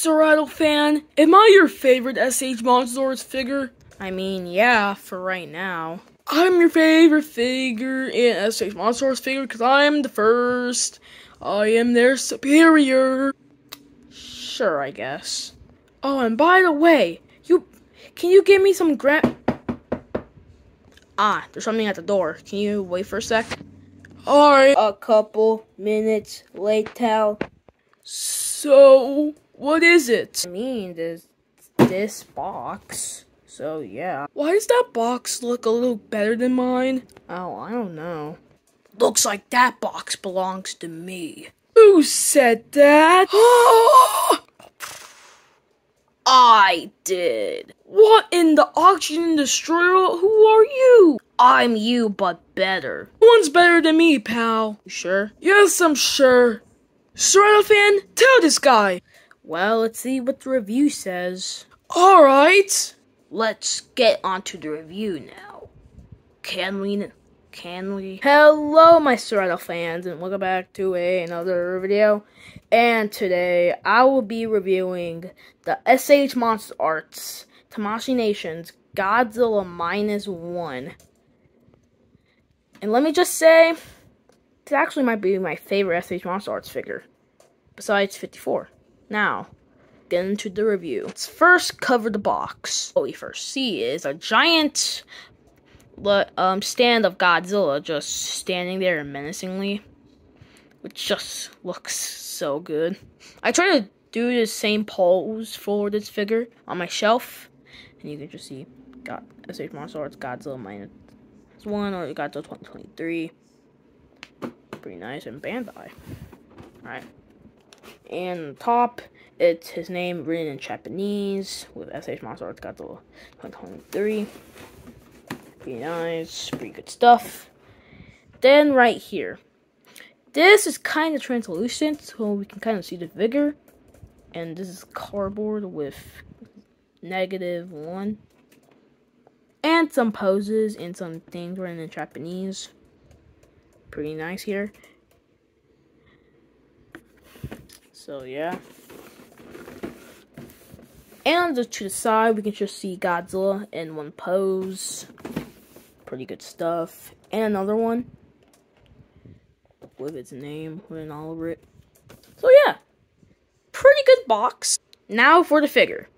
Monsterarts fan, am I your favorite SH Monsterarts figure? I mean, yeah, for right now. I'm your favorite figure in SH Monsterarts figure because I'm the first. I am their superior. Sure, I guess. Oh, and by the way, can you give me some There's something at the door. Can you wait for a sec? Alright. A couple minutes later. So, what is it? I mean, this box. So, yeah. Why does that box look a little better than mine? Oh, I don't know. Looks like that box belongs to me. Who said that? I did. What in the Oxygen Destroyer? Who are you? I'm you, but better. No one's better than me, pal. You sure? Yes, I'm sure. Serrano fan, tell this guy. Well, let's see what the review says. Alright. Let's get onto the review now. Can we? Hello, my Serrano fans, and welcome back to another video. And today, I will be reviewing the SH Monsterarts Tamashii Nation's Godzilla -1. And let me just say, this actually might be my favorite SH Monsterarts figure, besides 54. Now, get into the review. Let's first cover the box. What we first see is a giant stand of Godzilla just standing there menacingly, which just looks so good. I try to do the same pose for this figure on my shelf, and you can just see SH Monsterarts Godzilla -1 or Godzilla 2023. Pretty nice, and Bandai. Alright. And on top, it's his name written in Japanese with SH Monsterarts Godzilla 2023. Pretty nice, pretty good stuff. Then right here, this is kind of translucent, so we can kind of see the figure. And this is cardboard with -1. And some poses and some things written in Japanese. Pretty nice here. So yeah. And to the side, we can just see Godzilla in one pose. Pretty good stuff. And another one with its name written all over it. So yeah, pretty good box. Now for the figure.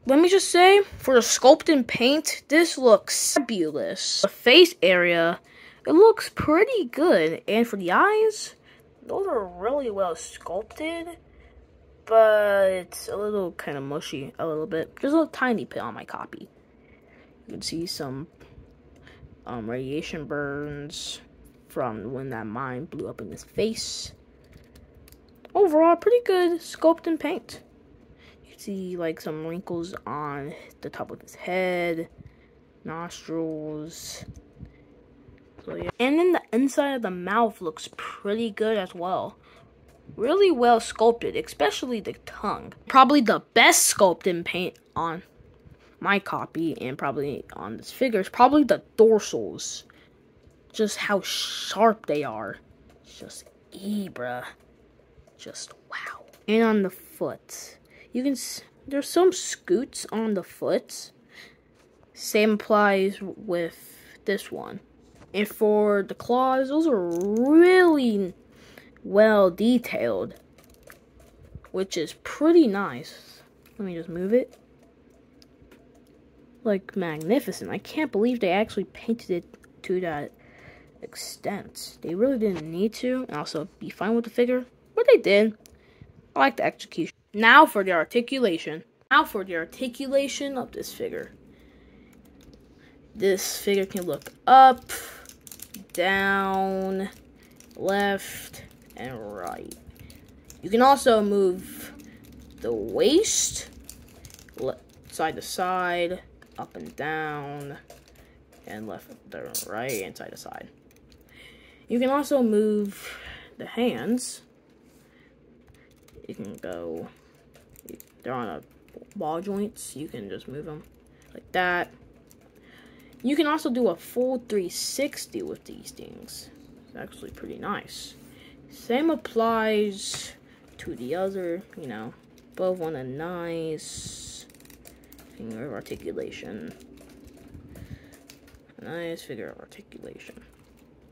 Let me just say, for the sculpt and paint, this looks fabulous. The face area, it looks pretty good. And for the eyes, those are really well sculpted. But it's a little kind of mushy, a little bit. There's a little tiny bit on my copy. You can see some radiation burns from when that mine blew up in his face. Overall, pretty good sculpt and paint. You can see like some wrinkles on the top of his head, nostrils. So, yeah. And then the inside of the mouth looks pretty good as well. Really well sculpted, especially the tongue. Probably the best sculpt and paint on my copy and probably on this figure is probably the dorsals. Just how sharp they are. Just bruh. Just wow. And on the foot, you can there's some scoots on the foot. Same applies with this one. And for the claws, those are really well detailed, which is pretty nice. Let me just move it. Like, magnificent. I can't believe they actually painted it to that extent. They really didn't need to, and also be fine with the figure, but they did. I like the execution. Now for the articulation. Of this figure. This figure can look up, down, left, and right. You can also move the waist side to side, up and down, and left to right, and side to side. You can also move the hands. You can go, they're on a ball joints, you can just move them like that. You can also do a full 360 with these things. It's actually pretty nice. Same applies to the other, both want a nice finger of articulation. A nice figure of articulation.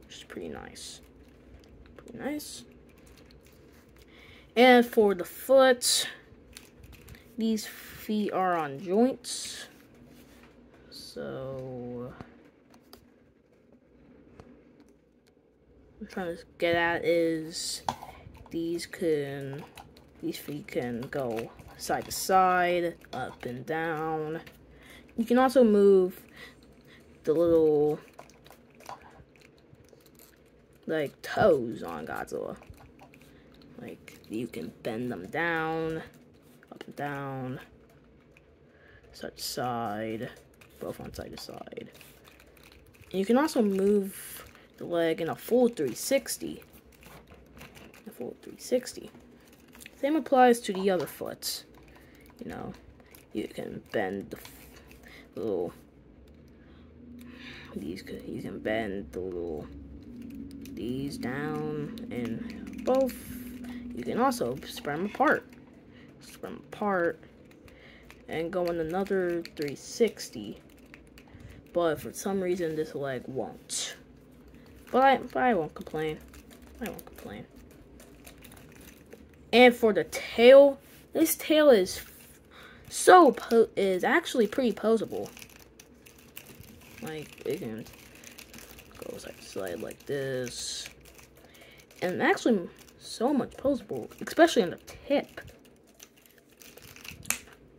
Which is pretty nice. Pretty nice. And for the foot, these feet are on joints. So what I'm trying to get at is these feet can go side to side, up and down. You can also move the little like toes on Godzilla. Like you can bend them down, up and down, side to side, both on side to side. And you can also move the leg in a full 360. A full 360. Same applies to the other foot. You know, you can bend the little. You can bend the little these down in both. You can also spread them apart. Spread them apart and go in another 360. But for some reason this leg won't. But I won't complain. I won't complain. And for the tail, this tail is actually pretty posable. Like it can go side to side like this, and actually so much posable, especially on the tip.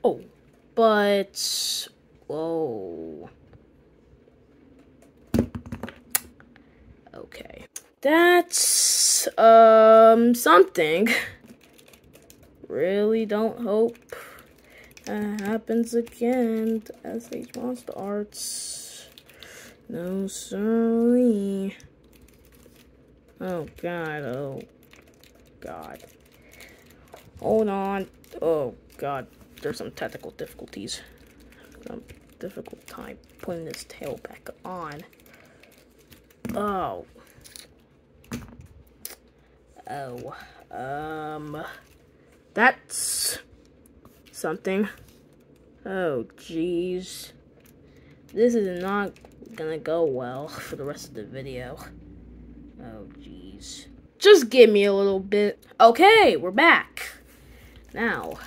Oh, but whoa. Okay, that's something. Really don't hope that happens again to SH Monster Arts. No sorry. Oh god, oh god. Hold on. Oh god, there's some technical difficulties. Some difficult time putting this tail back on. Oh. Oh. That's something. Oh, jeez. This is not gonna go well for the rest of the video. Oh, jeez. Just give me a little bit. Okay, we're back. Now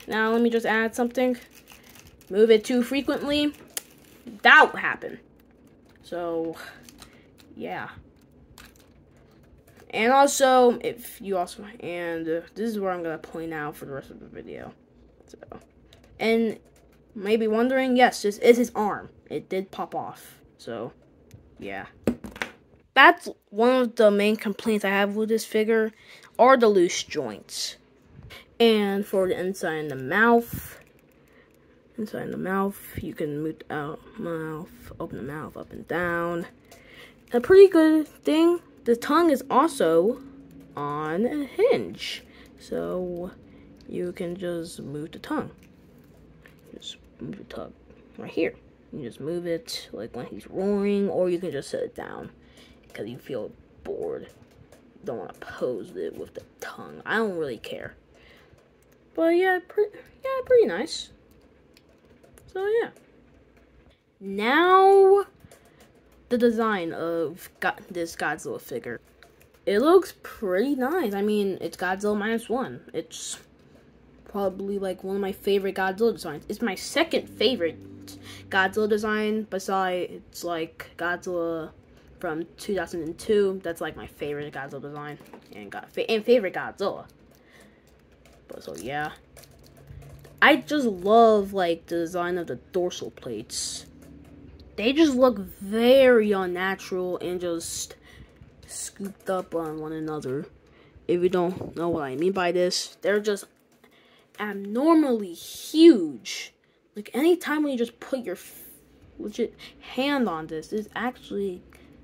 let me just add something. Move it too frequently. That will happen. So, yeah. And also, this is where I'm gonna point out for the rest of the video. So, and maybe wondering, yes, this is his arm. It did pop off. So, yeah. That's one of the main complaints I have with this figure, are the loose joints. And for the inside and the mouth, you can move out mouth, open the mouth up and down. A pretty good thing. The tongue is also on a hinge, so you can just move the tongue. Just move the tongue right here. You just move it like when he's roaring, or you can just set it down because you feel bored. Don't want to pose it with the tongue. I don't really care. But yeah, pretty nice. So yeah. Now, the design of this Godzilla figure. It looks pretty nice. I mean, it's Godzilla -1. It's probably like one of my favorite Godzilla designs. It's my second favorite Godzilla design besides like Godzilla from 2002. That's like my favorite Godzilla design and favorite Godzilla. But so yeah. I just love like the design of the dorsal plates. They just look very unnatural and just scooped up on one another. If you don't know what I mean by this, they're just abnormally huge. Like anytime when you just put your legit hand on this, it's actually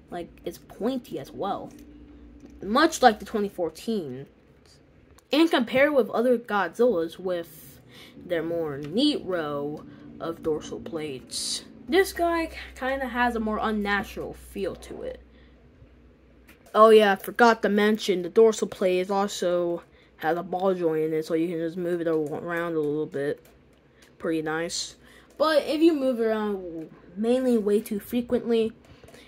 like it's pointy as well. Much like the 2014. And compared with other Godzillas with their more neat row of dorsal plates, this guy kind of has a more unnatural feel to it. Oh yeah, I forgot to mention the dorsal plate also has a ball joint in it, so you can just move it around a little bit. Pretty nice. But if you move it around mainly way too frequently,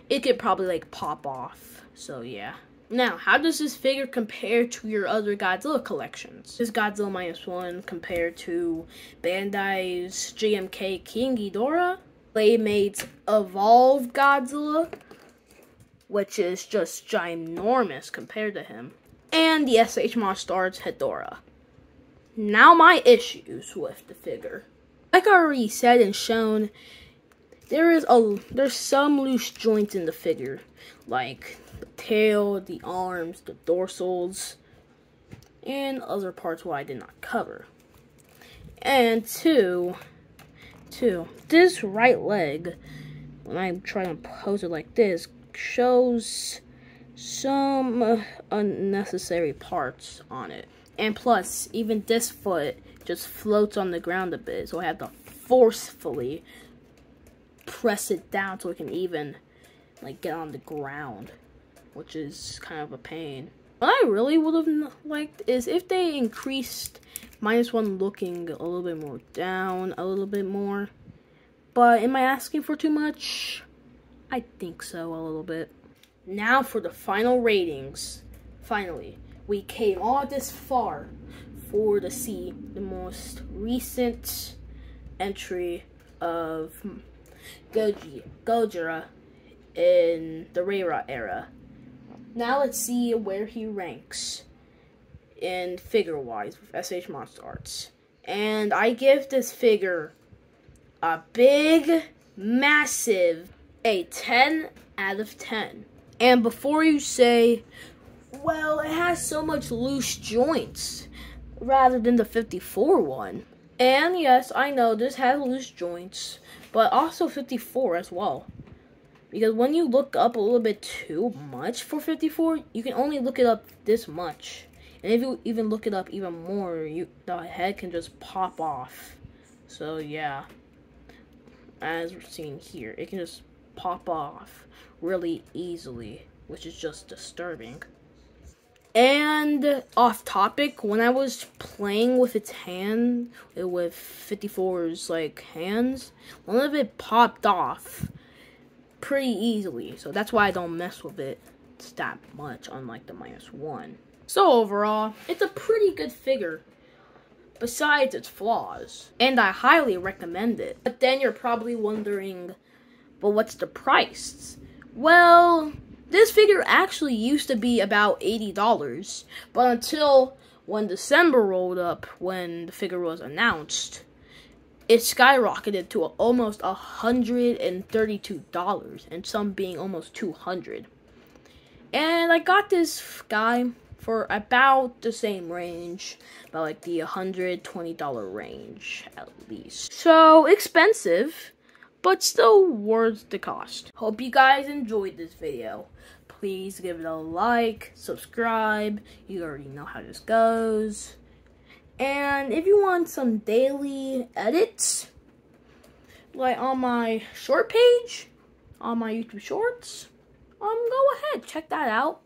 it could probably like pop off. So yeah. Now, how does this figure compare to your other Godzilla collections? This Godzilla -1 compared to Bandai's GMK King Ghidorah, Playmate's Evolved Godzilla, which is just ginormous compared to him, and the SH Monsterarts Hedorah. Now my issues with the figure. Like I already said and shown, there's some loose joints in the figure, like the tail, the arms, the dorsals, and other parts where I did not cover. And two, this right leg, when I try to pose it like this, shows some unnecessary parts on it. And plus, even this foot just floats on the ground a bit, so I have to forcefully press it down so it can even like get on the ground, which is kind of a pain. What I really would have liked is if they increased -1 looking a little bit more down, a little bit more. But am I asking for too much? I think so, a little bit. Now for the final ratings. Finally, we came all this far to see the most recent entry of Godzilla in the Reira era. Now let's see where he ranks in figure-wise with SH Monsterarts. And I give this figure a big, massive, a 10 out of 10. And before you say, well, it has so much loose joints rather than the 54 one. And yes, I know this has loose joints, but also 54 as well. Because when you look up a little bit too much for 54, you can only look it up this much. And if you even look it up even more, the head can just pop off. So yeah, as we're seeing here, it can just pop off really easily, which is just disturbing. And off topic, when I was playing with its hand, with 54's like hands, one of it popped off pretty easily. So that's why I don't mess with it that much, unlike the -1. So overall, it's a pretty good figure, besides its flaws, and I highly recommend it. But then you're probably wondering, well, what's the price? Well, this figure actually used to be about $80, but until when December rolled up, when the figure was announced, it skyrocketed to almost $132, and some being almost $200. And I got this guy for about the same range, about like the $120 range at least. So expensive, but still worth the cost. Hope you guys enjoyed this video. Please give it a like, subscribe. You already know how this goes. And if you want some daily edits, like on my short page, on my YouTube shorts, go ahead, check that out.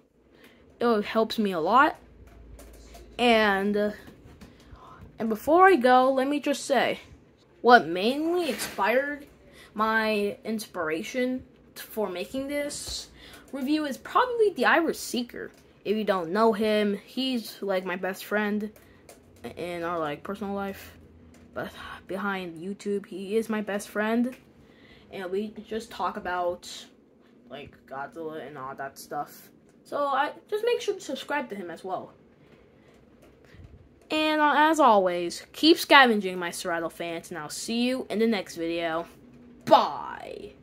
It helps me a lot. And before I go, let me just say, what mainly inspired my inspiration for making this review is probably the Iris Seeker. If you don't know him, he's like my best friend in our like personal life, but behind YouTube, he is my best friend, and we just talk about like Godzilla and all that stuff. So I just make sure to subscribe to him as well. And as always, keep scavenging, my Serrato fans, and I'll see you in the next video. Bye!